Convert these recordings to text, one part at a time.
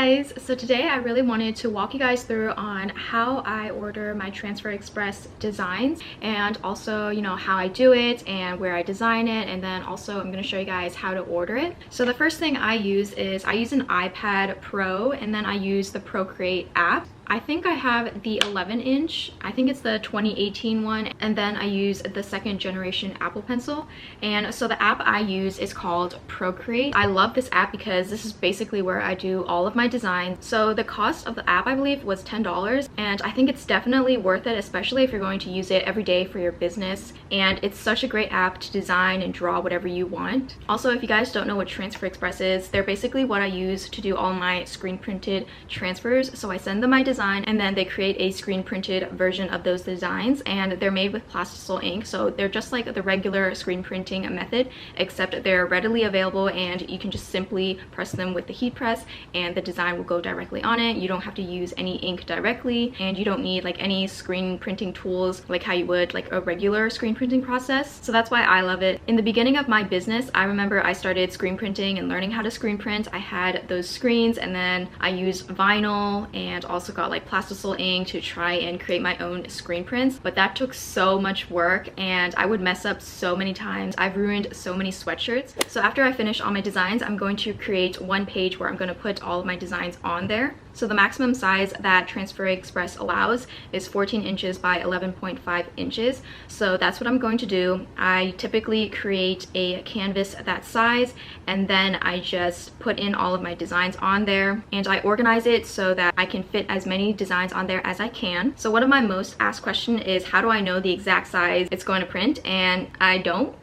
guys, so today I really wanted to walk you guys through on how I order my Transfer Express designs, and also how I do it and where I design it, and then also I'm going to show you guys how to order it. So the first thing I use is I use an iPad Pro, and then I use the Procreate app. I think I have the 11-inch, I think it's the 2018 one, and then I use the second generation Apple Pencil. And so the app I use is called Procreate. I love this app because this is basically where I do all of my designs. So the cost of the app, I believe, was $10, and I think it's definitely worth it, especially if you're going to use it every day for your business. And it's such a great app to design and draw whatever you want. Also, if you guys don't know what Transfer Express is, they're basically what I use to do all my screen printed transfers. So I send them my design, and then they create a screen printed version of those designs, and they're made with plastisol ink. So they're just like the regular screen printing method, except they're readily available and you can just simply press them with the heat press and the design will go directly on it. You don't have to use any ink directly, and you don't need like any screen printing tools like how you would like a regular screen printing process. So that's why I love it. In the beginning of my business, I remember I started screen printing and learning how to screen print. I had those screens, and then I used vinyl and also got like plastisol ink to try and create my own screen prints, but that took so much work and I would mess up so many times. I've ruined so many sweatshirts. So after I finish all my designs, I'm going to create one page where I'm going to put all of my designs on there. So the maximum size that Transfer Express allows is 14 inches by 11.5 inches. So that's what I'm going to do. I typically create a canvas that size, and then I just put in all of my designs on there, and I organize it so that I can fit as many designs on there as I can. So one of my most asked questions is, how do I know the exact size it's going to print? And I don't.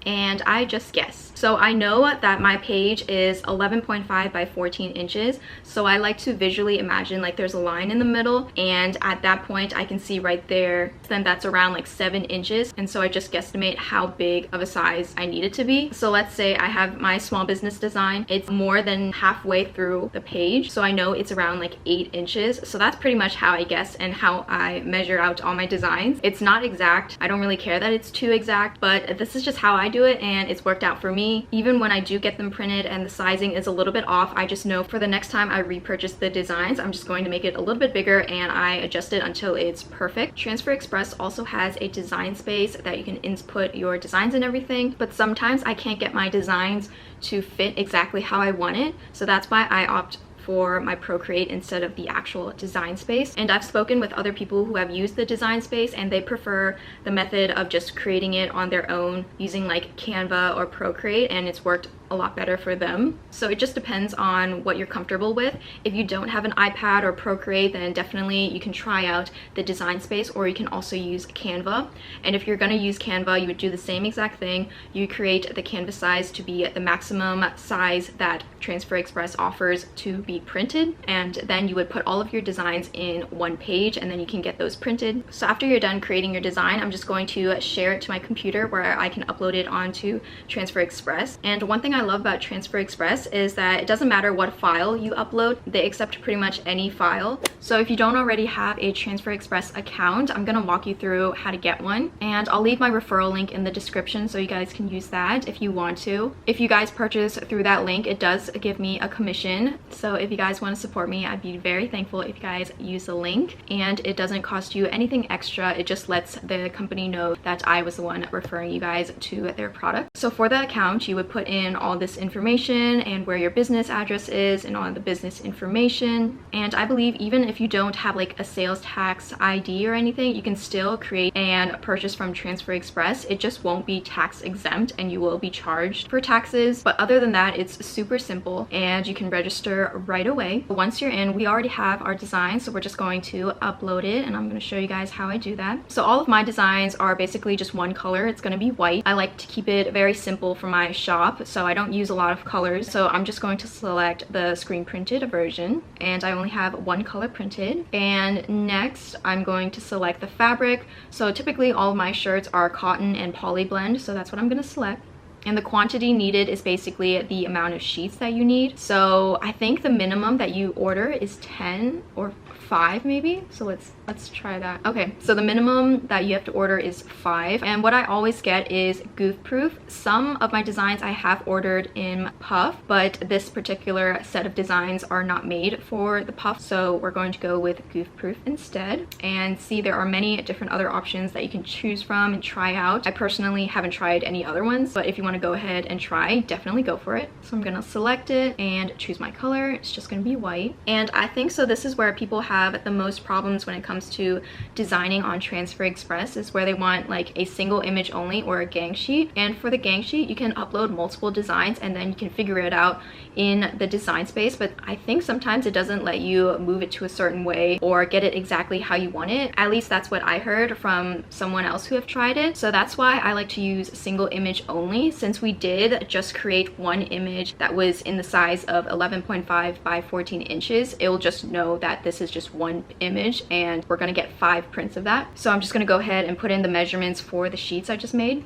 And I just guess. So I know that my page is 11.5 by 14 inches. So I like to visually imagine like there's a line in the middle, and at that point I can see right there, then that's around like 7 inches. And so I just guesstimate how big of a size I need it to be. So let's say I have my small business design. It's more than halfway through the page. So I know it's around like 8 inches. So that's pretty much how I guess and how I measure out all my designs. It's not exact. I don't really care that it's too exact, but this is just how I do it, and it's worked out for me. Even when I do get them printed and the sizing is a little bit off, I just know for the next time I repurchase the designs, I'm just going to make it a little bit bigger and I adjust it until it's perfect. Transfer Express also has a design space that you can input your designs and everything, but sometimes I can't get my designs to fit exactly how I want it. So that's why I opt for my Procreate instead of the actual design space. And I've spoken with other people who have used the design space, and they prefer the method of just creating it on their own using like Canva or Procreate, and it's worked a lot better for them. So it just depends on what you're comfortable with. If you don't have an iPad or Procreate, then definitely you can try out the design space, or you can also use Canva. And if you're going to use Canva, you would do the same exact thing. You create the canvas size to be the maximum size that Transfer Express offers to be printed, and then you would put all of your designs in one page, and then you can get those printed. So after you're done creating your design, I'm just going to share it to my computer where I can upload it onto Transfer Express. And one thing I love about Transfer Express is that it doesn't matter what file you upload, they accept pretty much any file. So if you don't already have a Transfer Express account, I'm gonna walk you through how to get one, and I'll leave my referral link in the description so you guys can use that if you want to. If you guys purchase through that link, it does give me a commission. So if you guys want to support me, I'd be very thankful if you guys use the link, and it doesn't cost you anything extra. It just lets the company know that I was the one referring you guys to their product. So for the account, you would put in all this information and where your business address is and all the business information. And I believe even if you don't have like a sales tax ID or anything, you can still create and purchase from Transfer Express. It just won't be tax exempt and you will be charged for taxes. But other than that, it's super simple and you can register right away. Once you're in, we already have our design, so we're just going to upload it, and I'm going to show you guys how I do that. So all of my designs are basically just one color. It's going to be white. I like to keep it very simple for my shop, so I don't use a lot of colors. So I'm just going to select the screen printed version, and I only have one color printed. And next I'm going to select the fabric. So typically all of my shirts are cotton and poly blend, so that's what I'm going to select. And the quantity needed is basically the amount of sheets that you need. So I think the minimum that you order is 10 or 5 maybe. So let's try that. Okay, so the minimum that you have to order is 5. And what I always get is goof proof. Some of my designs I have ordered in puff, but this particular set of designs are not made for the puff. So we're going to go with goof proof instead. And see, there are many different other options that you can choose from and try out. I personally haven't tried any other ones, but if you want to go ahead and try, definitely go for it. So I'm gonna select it and choose my color. It's just gonna be white. And I think so this is where people have the most problems when it comes to designing on Transfer Express, is where they want like a single image only or a gang sheet. And for the gang sheet, you can upload multiple designs and then you can figure it out in the design space. But I think sometimes it doesn't let you move it to a certain way or get it exactly how you want it. At least that's what I heard from someone else who have tried it. So that's why I like to use single image only. Since we did just create one image that was in the size of 11.5 by 14 inches, it will just know that this is just one image and we're gonna get 5 prints of that. So I'm just gonna go ahead and put in the measurements for the sheets I just made.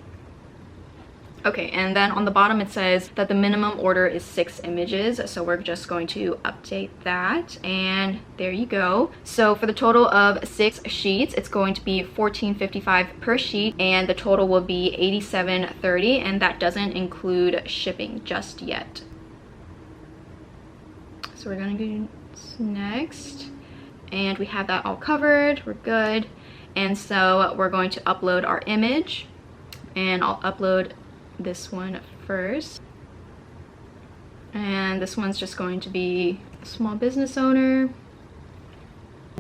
Okay, and then on the bottom it says that the minimum order is 6 images, so we're just going to update that, and there you go. So for the total of 6 sheets, it's going to be $14.55 per sheet, and the total will be $87.30, and that doesn't include shipping just yet. So we're gonna go next, and we have that all covered. We're good. And so we're going to upload our image, and I'll upload this one first. And this one's just going to be a small business owner.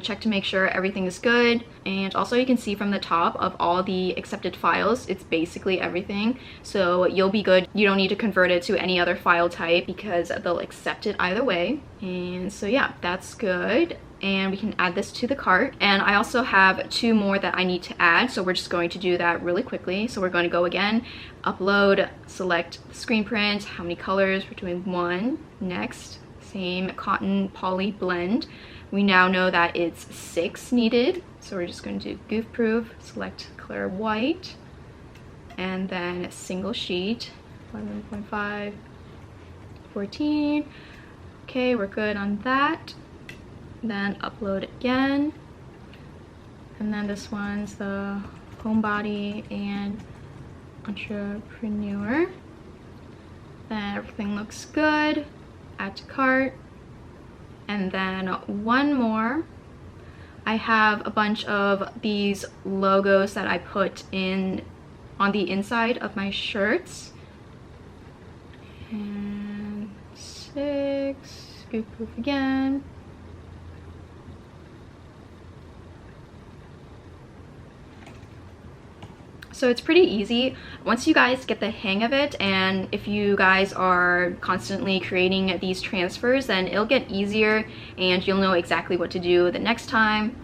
Check to make sure everything is good. And also you can see from the top of all the accepted files, it's basically everything. So you'll be good. You don't need to convert it to any other file type because they'll accept it either way. And so yeah, that's good. And we can add this to the cart. And I also have 2 more that I need to add, so we're just going to do that really quickly. So we're going to go again, upload, select the screen print, how many colors, we're doing 1. Next, same cotton poly blend. We now know that it's 6 needed, so we're just going to do goof proof, select clear white, and then single sheet, 11.5, 14. Okay, we're good on that. Then upload again, and then this one's the homebody and entrepreneur. Then everything looks good. Add to cart. And then one more. I have a bunch of these logos that I put in on the inside of my shirts. And 6, goof proof again. So it's pretty easy once you guys get the hang of it, and if you guys are constantly creating these transfers, then it'll get easier and you'll know exactly what to do the next time.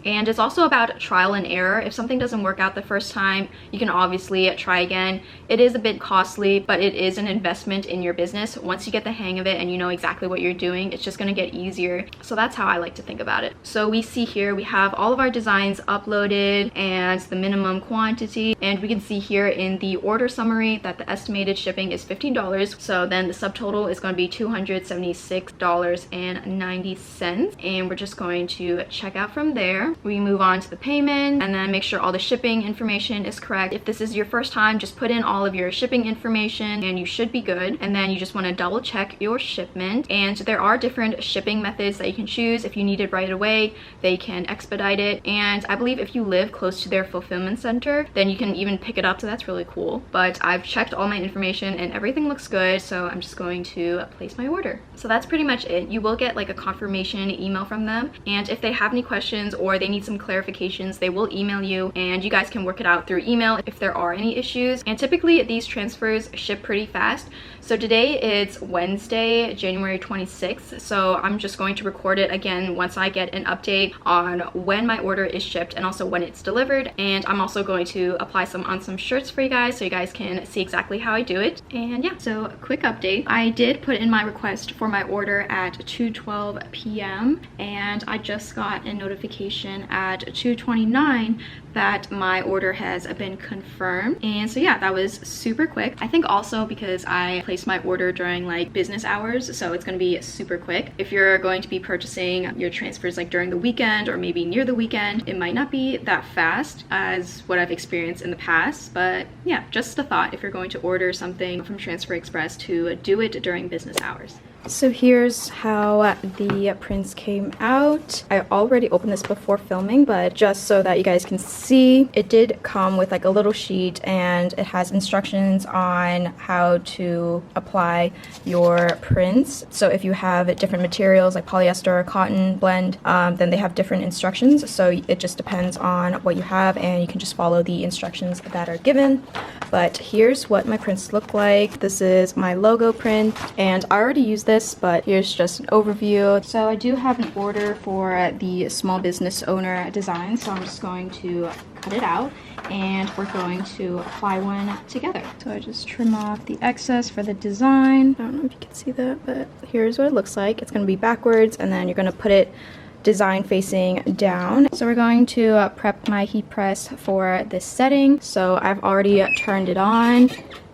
And it's also about trial and error. If something doesn't work out the first time, you can obviously try again. It is a bit costly, but it is an investment in your business. Once you get the hang of it and you know exactly what you're doing, it's just gonna get easier. So that's how I like to think about it. So we see here, we have all of our designs uploaded and the minimum quantity. And we can see here in the order summary that the estimated shipping is $15. So then the subtotal is gonna be $276.90. And we're just going to check out from there. We move on to the payment and then make sure all the shipping information is correct. If this is your first time, just put in all of your shipping information and you should be good. And then you just want to double check your shipment. And there are different shipping methods that you can choose. If you need it right away, they can expedite it. And I believe if you live close to their fulfillment center, then you can even pick it up. So that's really cool. But I've checked all my information and everything looks good. So I'm just going to place my order. So that's pretty much it. You will get like a confirmation email from them. And if they have any questions or they need some clarifications, they will email you and you guys can work it out through email if there are any issues. And typically these transfers ship pretty fast, So today it's Wednesday, January 26th. So I'm just going to record it again once I get an update on when my order is shipped and also when it's delivered. And I'm also going to apply some on some shirts for you guys so you guys can see exactly how I do it. And yeah, so quick update. I did put in my request for my order at 2:12 p.m. and I just got a notification at 2:29 that my order has been confirmed. And so yeah, that was super quick. I think also because I placed my order during like business hours, so it's going to be super quick. If you're going to be purchasing your transfers like during the weekend or maybe near the weekend, it might not be that fast as what I've experienced in the past. But yeah, just a thought if you're going to order something from Transfer Express to do it during business hours. So here's how the prints came out. I already opened this before filming, but just so that you guys can see, it did come with like a little sheet and it has instructions on how to apply your prints. So if you have different materials like polyester or cotton blend, then they have different instructions. So it just depends on what you have and you can just follow the instructions that are given. But here's what my prints look like. This is my logo print and I already used this, but here's just an overview. So I do have an order for the small business owner design, so I'm just going to cut it out and we're going to apply one together. So I just trim off the excess for the design. I don't know if you can see that, but here's what it looks like. It's going to be backwards and then you're going to put it design facing down. So we're going to prep my heat press for this setting. So I've already turned it on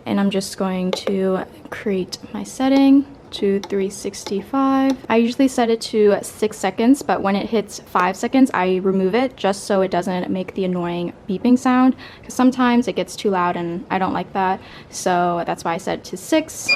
and I'm just going to create my setting to 365. I usually set it to 6 seconds, but when it hits 5 seconds, I remove it just so it doesn't make the annoying beeping sound, because sometimes it gets too loud and I don't like that. So that's why I set it to 6.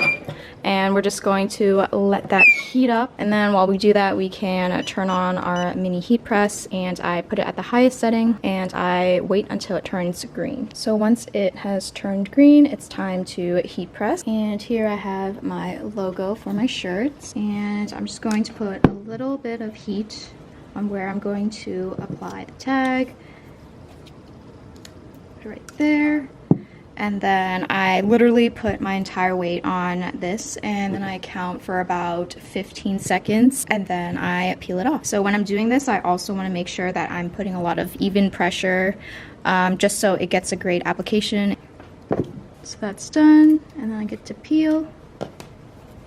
And we're just going to let that heat up. And then while we do that, we can turn on our mini heat press and I put it at the highest setting and I wait until it turns green. So once it has turned green, it's time to heat press. And here I have my logo for my shirts. And I'm just going to put a little bit of heat on where I'm going to apply the tag. Right there. And then I literally put my entire weight on this and then I count for about 15 seconds and then I peel it off. So when I'm doing this, I also want to make sure that I'm putting a lot of even pressure just so it gets a great application. So that's done and then I get to peel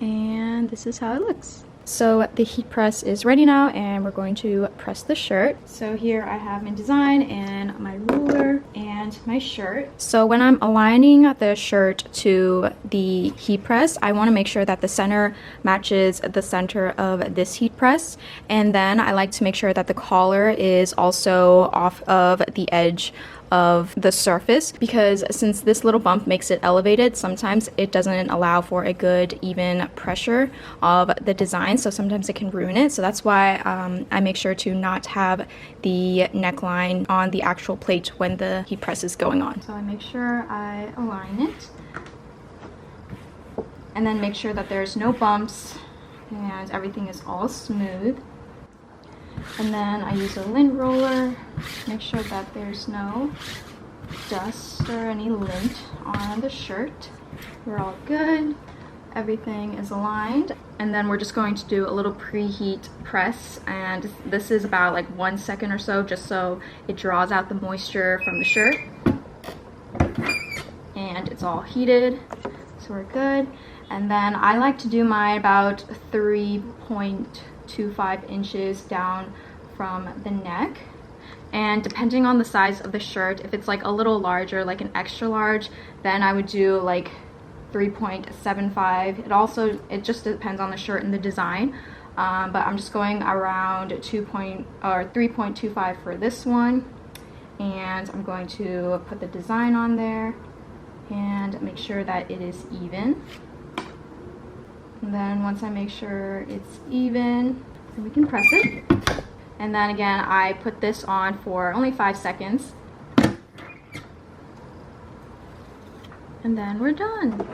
and this is how it looks. So the heat press is ready now and we're going to press the shirt. So here I have my design and my ruler and my shirt. So when I'm aligning the shirt to the heat press, I want to make sure that the center matches the center of this heat press. And then I like to make sure that the collar is also off of the edge of the surface, because since this little bump makes it elevated, sometimes it doesn't allow for a good even pressure of the design, so sometimes it can ruin it. So that's why I make sure to not have the neckline on the actual plate when the heat press is going on. So I make sure I align it and then make sure that there's no bumps and everything is all smooth. And then I use a lint roller, make sure that there's no dust or any lint on the shirt. We're all good. Everything is aligned. And then we're just going to do a little preheat press. And this is about like 1 second or so, just so it draws out the moisture from the shirt. And it's all heated, so we're good. And then I like to do mine about 3.25 inches down from the neck, and depending on the size of the shirt, if it's like a little larger, like an extra large, then I would do like 3.75. It just depends on the shirt and the design, but I'm just going around 3.25 for this one, and I'm going to put the design on there and make sure that it is even. And then once I make sure it's even, then we can press it. And then again, I put this on for only 5 seconds. And then we're done.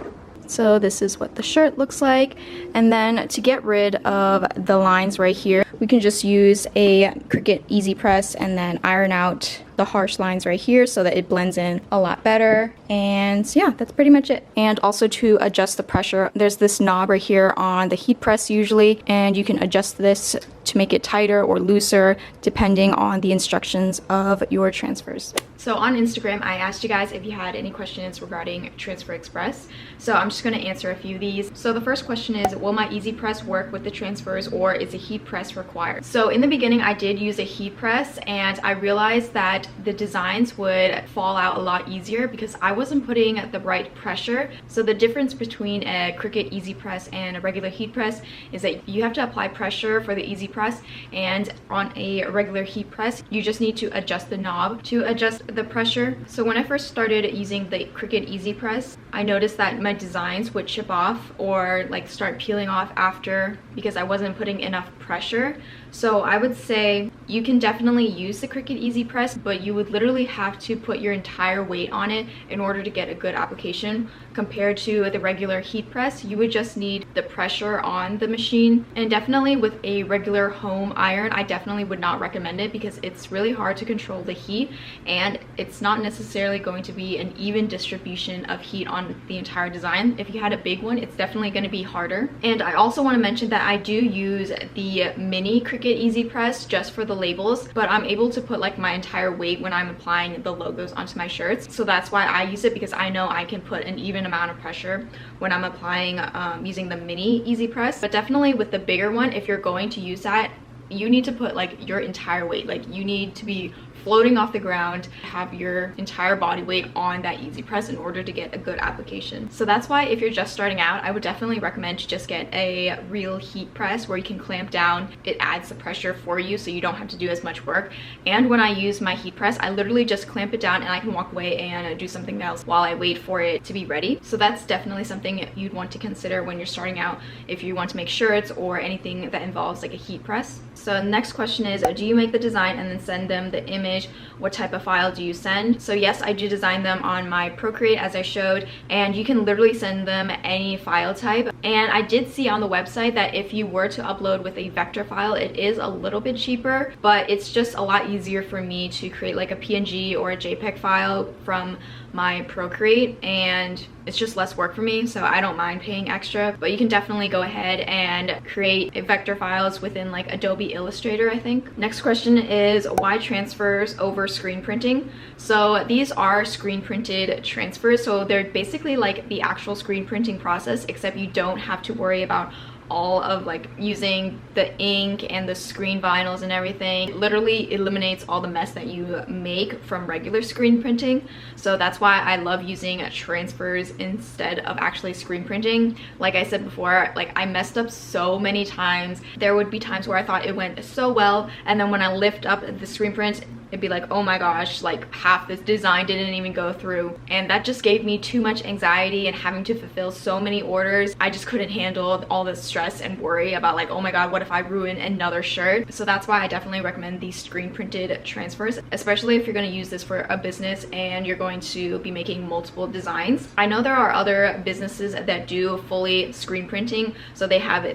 So this is what the shirt looks like. And then to get rid of the lines right here, we can just use a Cricut Easy Press and then iron out the harsh lines right here so that it blends in a lot better. And yeah, that's pretty much it. And also to adjust the pressure, there's this knob right here on the heat press usually, and you can adjust this to make it tighter or looser depending on the instructions of your transfers. So on Instagram, I asked you guys if you had any questions regarding Transfer Express. So I'm just going to answer a few of these. So the first question is, will my Easy Press work with the transfers, or is a heat press required? So in the beginning, I did use a heat press, and I realized that the designs would fall out a lot easier because I wasn't putting the right pressure. So the difference between a Cricut Easy Press and a regular heat press is that you have to apply pressure for the Easy Press, and on a regular heat press, you just need to adjust the knob to adjust the pressure. So when I first started using the Cricut Easy Press, I noticed that my designs would chip off or like start peeling off after because I wasn't putting enough pressure. So I would say you can definitely use the Cricut Easy Press, but you would literally have to put your entire weight on it in order to get a good application. Compared to the regular heat press, you would just need the pressure on the machine. And definitely with a regular home iron, I definitely would not recommend it because it's really hard to control the heat, and it's not necessarily going to be an even distribution of heat on the entire design. If you had a big one, it's definitely going to be harder. And I also want to mention that I do use the mini Cricut Easy Press just for the labels, but I'm able to put like my entire weight when I'm applying the logos onto my shirts. So that's why I use it, because I know I can put an even amount of pressure when I'm applying using the mini Easy Press. But definitely with the bigger one, if you're going to use that, you need to put like your entire weight. Like you need to be floating off the ground, have your entire body weight on that Easy Press in order to get a good application. So that's why if you're just starting out, I would definitely recommend to just get a real heat press where you can clamp down. It adds the pressure for you so you don't have to do as much work. And when I use my heat press, I literally just clamp it down and I can walk away and do something else while I wait for it to be ready. So that's definitely something you'd want to consider when you're starting out if you want to make shirts or anything that involves like a heat press. So the next question is, do you make the design and then send them the image? What type of file do you send? So yes, I do design them on my Procreate as I showed, and you can literally send them any file type. And I did see on the website that if you were to upload with a vector file, it is a little bit cheaper, but it's just a lot easier for me to create like a PNG or a JPEG file from my Procreate, and it's just less work for me, so I don't mind paying extra. But you can definitely go ahead and create vector files within like Adobe Illustrator, I think. Next question is, why transfers over screen printing? So these are screen printed transfers, so they're basically like the actual screen printing process, except you don't have to worry about all of like using the ink and the screen vinyls and everything. It literally eliminates all the mess that you make from regular screen printing. So that's why I love using transfers instead of actually screen printing. Like I said before, like I messed up so many times. There would be times where I thought it went so well, and then when I lift up the screen print, it'd be like, oh my gosh, like half this design didn't even go through. And that just gave me too much anxiety, and having to fulfill so many orders, I just couldn't handle all this stress and worry about like, oh my god, what if I ruin another shirt? So that's why I definitely recommend these screen printed transfers, especially if you're going to use this for a business and you're going to be making multiple designs. I know there are other businesses that do fully screen printing, so they have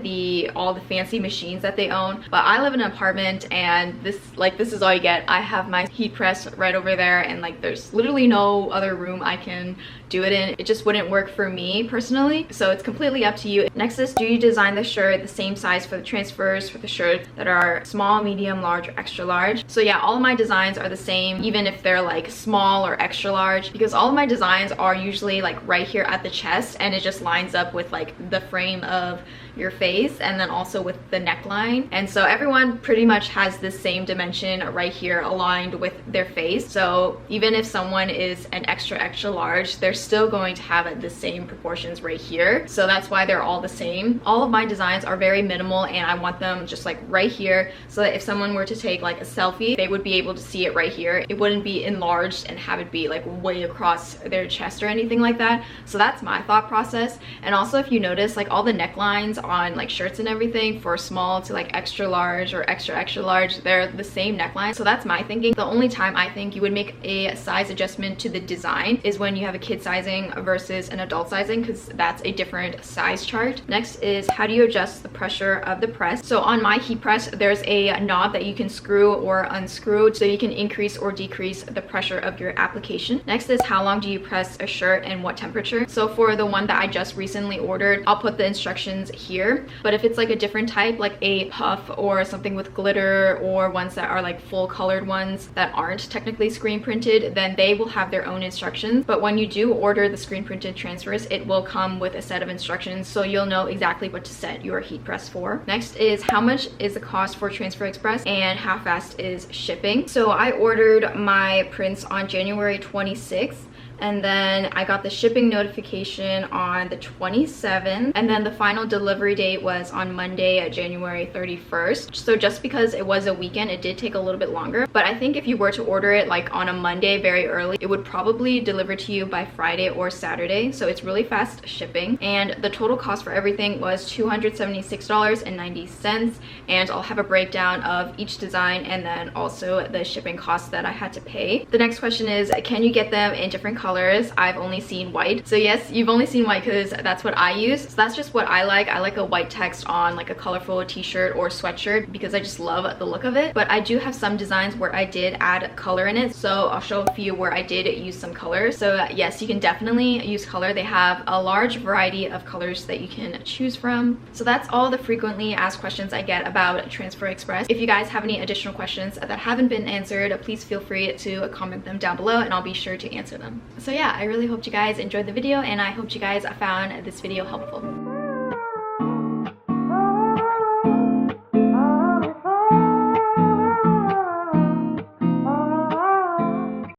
all the fancy machines that they own, but I live in an apartment and this is all you get. I have my heat press right over there, and like there's literally no other room I can do it in. It just wouldn't work for me personally, so it's completely up to you. Next is, do you design the shirt the same size for the transfers for the shirts that are small, medium, large, or extra large? So yeah, all of my designs are the same, even if they're like small or extra large, because all of my designs are usually like right here at the chest, and it just lines up with like the frame of your face and then also with the neckline. And so everyone pretty much has the same dimension right here aligned with their face. So even if someone is an extra large, they're still going to have the same proportions right here. So that's why they're all the same. All of my designs are very minimal, and I want them just like right here, so that if someone were to take like a selfie, they would be able to see it right here. It wouldn't be enlarged and have it be like way across their chest or anything like that. So that's my thought process. And also, if you notice, like all the necklines on like shirts and everything for small to like extra large or extra large, they're the same neckline. So that's my thinking thinking. The only time I think you would make a size adjustment to the design is when you have a kid sizing versus an adult sizing, because that's a different size chart. Next is how do you adjust the pressure of the press. So on my heat press, there's a knob that you can screw or unscrew so you can increase or decrease the pressure of your application. Next is how long do you press a shirt and what temperature. So for the one that I just recently ordered, I'll put the instructions here, but if it's like a different type, like a puff or something with glitter, or ones that are like full colored ones that aren't technically screen printed, then they will have their own instructions. But when you do order the screen printed transfers, it will come with a set of instructions, so you'll know exactly what to set your heat press for. Next is how much is the cost for Transfer Express and how fast is shipping. So I ordered my prints on January 26th, and then I got the shipping notification on the 27th, and then the final delivery date was on Monday, January 31st. So just because it was a weekend, it did take a little bit longer, but I think if you were to order it like on a Monday very early, it would probably deliver to you by Friday or Saturday. So it's really fast shipping, and the total cost for everything was $276.90, and I'll have a breakdown of each design and then also the shipping costs that I had to pay. The next question is, can you get them in different colors? I've only seen white. So yes, you've only seen white because that's what I use. So that's just what I like. I like a white text on like a colorful t-shirt or sweatshirt because I just love the look of it. But I do have some designs where I did add color in it, so I'll show a few where I did use some colors. So yes, you can definitely use color. They have a large variety of colors that you can choose from. So that's all the frequently asked questions I get about Transfer Express. If you guys have any additional questions that haven't been answered, please feel free to comment them down below and I'll be sure to answer them. So yeah, I really hope you guys enjoyed the video, and I hope you guys found this video helpful.